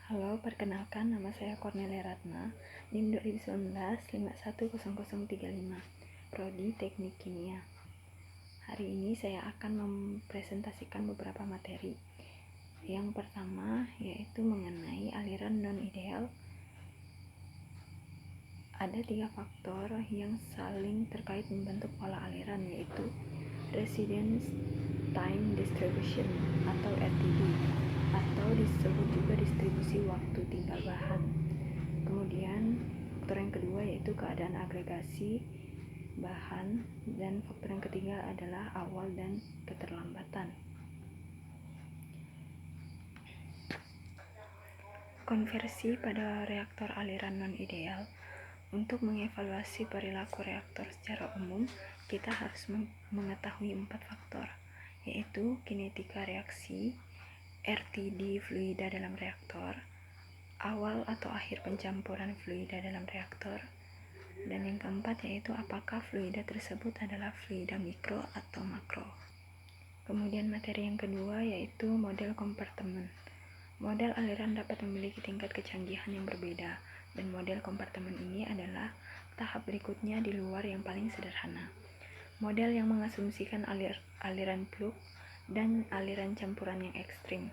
Halo, perkenalkan nama saya Cornelia Ratna, NIM 2019 510035, Prodi Teknik Kimia. Hari ini saya akan mempresentasikan beberapa materi. Yang pertama yaitu mengenai aliran non-ideal. Ada 3 faktor yang saling terkait membentuk pola aliran, yaitu residence time distribution atau RTD, atau disebut juga distribusi waktu tinggal bahan. Kemudian faktor yang kedua yaitu keadaan agregasi bahan, dan faktor yang ketiga adalah awal dan keterlambatan. Konversi pada reaktor aliran non-ideal. Untuk mengevaluasi perilaku reaktor secara umum, kita harus mengetahui 4 faktor, yaitu kinetika reaksi, RTD fluida dalam reaktor, awal atau akhir pencampuran fluida dalam reaktor, dan yang keempat yaitu apakah fluida tersebut adalah fluida mikro atau makro. Kemudian materi yang kedua yaitu model kompartemen. Model aliran dapat memiliki tingkat kecanggihan yang berbeda, dan model kompartemen ini adalah tahap berikutnya di luar yang paling sederhana. Model yang mengasumsikan aliran plug dan aliran campuran yang ekstrim,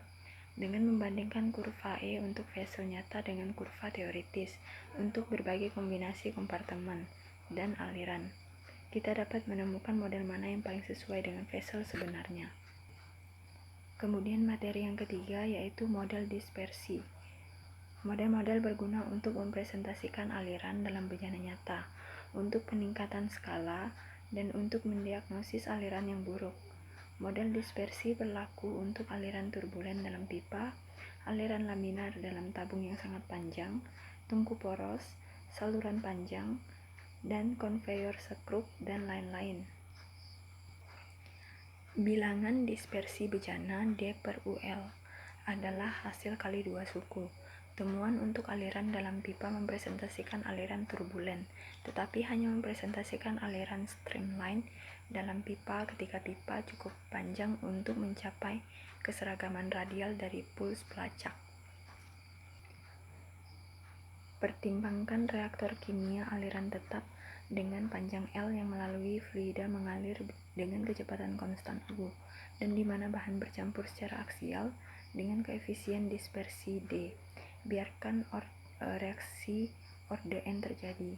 dengan membandingkan kurva E untuk vessel nyata dengan kurva teoritis untuk berbagai kombinasi kompartemen dan aliran, kita dapat menemukan model mana yang paling sesuai dengan vessel sebenarnya. Kemudian materi yang ketiga yaitu model dispersi. Model-model berguna untuk mempresentasikan aliran dalam bejana nyata, untuk peningkatan skala, dan untuk mendiagnosis aliran yang buruk. Model dispersi berlaku untuk aliran turbulen dalam pipa, aliran laminar dalam tabung yang sangat panjang, tungku poros, saluran panjang, dan konveyor skrup, dan lain-lain. Bilangan dispersi bejana D/UL adalah hasil kali 2 suku. Temuan untuk aliran dalam pipa mempresentasikan aliran turbulen, tetapi hanya mempresentasikan aliran streamline dalam pipa ketika pipa cukup panjang untuk mencapai keseragaman radial dari puls pelacak. Pertimbangkan reaktor kimia aliran tetap dengan panjang L yang melalui fluida mengalir dengan kecepatan konstan U, dan di mana bahan bercampur secara aksial dengan koefisien dispersi D. Biarkan reaksi orde N terjadi.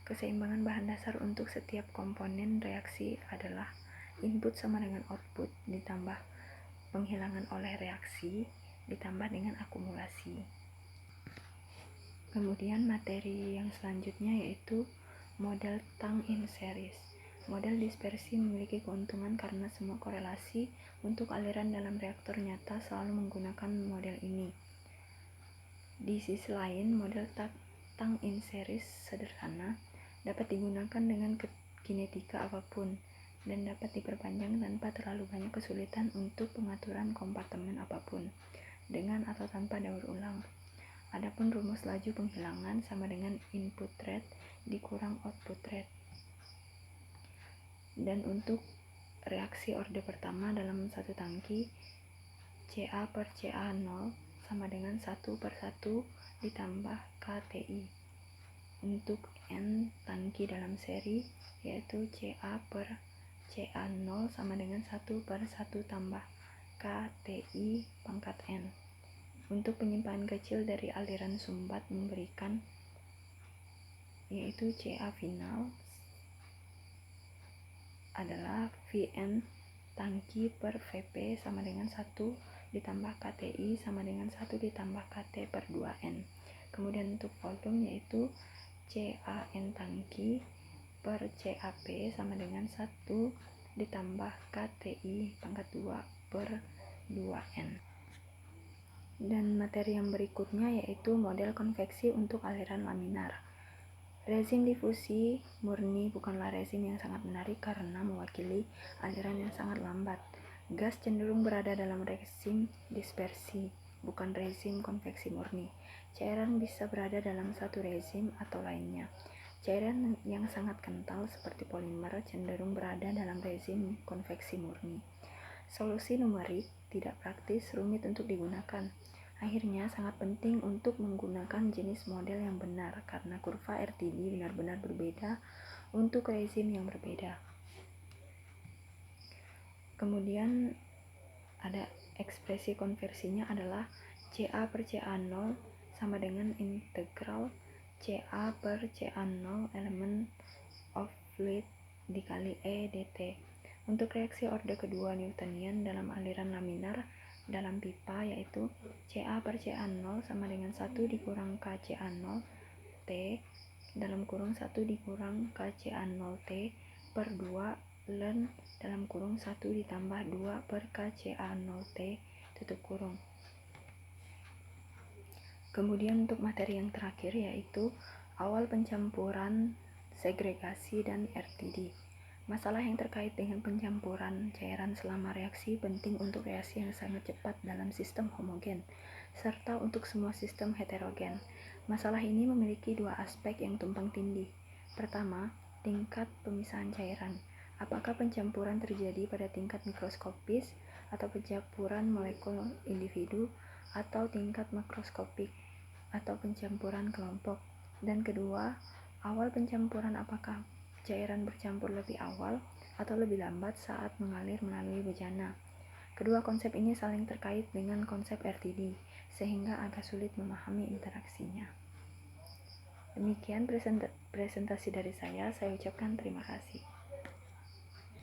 Keseimbangan bahan dasar untuk setiap komponen reaksi adalah input sama dengan output ditambah penghilangan oleh reaksi ditambah dengan akumulasi. Kemudian materi yang selanjutnya yaitu model Tang in series. Model dispersi memiliki keuntungan karena semua korelasi untuk aliran dalam reaktor nyata selalu menggunakan model ini. Di sisi lain, model Tang in series sederhana dapat digunakan dengan kinetika apapun dan dapat diperpanjang tanpa terlalu banyak kesulitan untuk pengaturan kompartemen apapun, dengan atau tanpa daur ulang. Adapun rumus laju penghilangan sama dengan input rate dikurang output rate. Dan untuk reaksi orde pertama dalam satu tangki, Ca/Ca0 sama dengan 1/1 ditambah KTI. Untuk N tangki dalam seri, yaitu Ca/Ca0 sama dengan 1/1 tambah KTI pangkat N. Untuk penyimpanan kecil dari aliran sumbat memberikan yaitu Ca final adalah Vn tangki per Vp sama dengan 1 ditambah KTI sama dengan 1 ditambah KT per 2N. Kemudian untuk volume yaitu Can tangki per Cap sama dengan 1 ditambah KTI pangkat 2 per 2N. Dan materi yang berikutnya yaitu model konveksi untuk aliran laminar. Rezim difusi murni bukanlah rezim yang sangat menarik karena mewakili aliran yang sangat lambat. Gas cenderung berada dalam rezim dispersi, bukan rezim konveksi murni. Cairan bisa berada dalam satu rezim atau lainnya. Cairan yang sangat kental seperti polimer cenderung berada dalam rezim konveksi murni. Solusi numerik tidak praktis, rumit untuk digunakan. Akhirnya, sangat penting untuk menggunakan jenis model yang benar karena kurva RTD benar-benar berbeda untuk rezim yang berbeda. Kemudian ada ekspresi konversinya adalah CA per CA0 sama dengan integral CA per CA0 element of fluid dikali E dt. Untuk reaksi orde kedua Newtonian dalam aliran laminar dalam pipa yaitu CA per CA0 sama dengan 1 dikurang KCA0 T dalam kurung 1 dikurang KCA0 T per 2 ln dalam kurung 1 ditambah 2 per KCA0 T tutup kurung. Kemudian untuk materi yang terakhir yaitu awal pencampuran, segregasi, dan RTD. Masalah yang terkait dengan pencampuran cairan selama reaksi penting untuk reaksi yang sangat cepat dalam sistem homogen, serta untuk semua sistem heterogen. Masalah ini memiliki dua aspek yang tumpang tindih. Pertama, tingkat pemisahan cairan. Apakah pencampuran terjadi pada tingkat mikroskopis atau pencampuran molekul individu atau tingkat makroskopik atau pencampuran kelompok? Dan kedua, awal pencampuran apakah cairan bercampur lebih awal atau lebih lambat saat mengalir melalui bejana. Kedua konsep ini saling terkait dengan konsep RTD, sehingga agak sulit memahami interaksinya. Demikian presentasi dari saya ucapkan terima kasih.